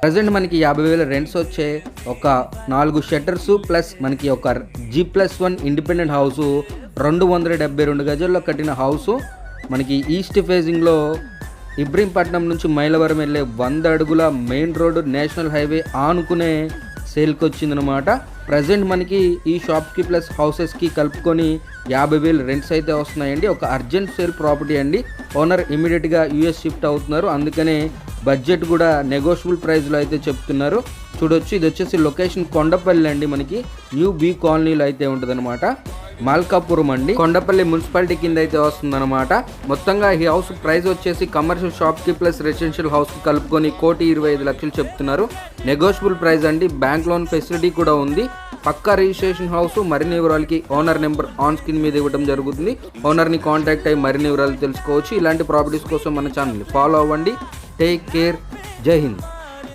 Present మనకి 50,000 rents వచ్చే ఒక 4 షట్టర్స్ ప్లస్ మనకి ఒక G+1 ఇండిపెండెంట్ హౌస్ 272 గజాల్లో కట్టిన హౌస్ మనకి ఈస్ట్ ఫేజింగ్లో ఇబ్రహీంపట్నం నుంచి మైలవరం వెళ్ళే 100 అడుగుల మెయిన్ రోడ్డు నేషనల్ హైవే ఆనుకునే సేల్కి వచ్చిందనమాట. ప్రజెంట్ మనకి ఈ షాప్కి ప్లస్ హౌసెస్కి కలుపుకొని 50,000 రెంట్స్ అయితే వస్తున్నాయండి. ఒక అర్జెంట్ సేల్ ప్రాపర్టీ అండి. ఓనర్ ఇమీడియట్గా యూఎస్ షిఫ్ట్ అవుతున్నారు, అందుకనే బడ్జెట్ కూడా నెగోషియబుల్ ప్రైస్లో అయితే చెప్తున్నారు. చూడొచ్చు, ఇది వచ్చేసి లొకేషన్ కొండపల్లి అండి, మనకి న్యూ బీ కాలనీలో అయితే ఉంటుందన్నమాట. మల్కాపురం అండి, కొండపల్లి మున్సిపాలిటీ కింద అయితే వస్తుందన్నమాట. మొత్తంగా ఈ హౌస్ ప్రైస్ వచ్చేసి కమర్షియల్ షాప్కి ప్లస్ రెసిడెన్షియల్ హౌస్కి కలుపుకొని 1,25,00,000 చెప్తున్నారు. నెగోషియబుల్ ప్రైస్ అండి. బ్యాంక్ లోన్ ఫెసిలిటీ కూడా ఉంది. పక్కా రిజిస్ట్రేషన్ హౌస్. మరిన్ని వివరాలకి ఓనర్ నెంబర్ ఆన్ స్క్రీన్ మీద ఇవ్వడం జరుగుతుంది. ఓనర్ని కాంటాక్ట్ అయ్యి మరిన్ని వివరాలు తెలుసుకోవచ్చు. ఇలాంటి ప్రాపర్టీస్ కోసం మన ఛానల్ని ఫాలో అవ్వండి. Take care. జై హింద్.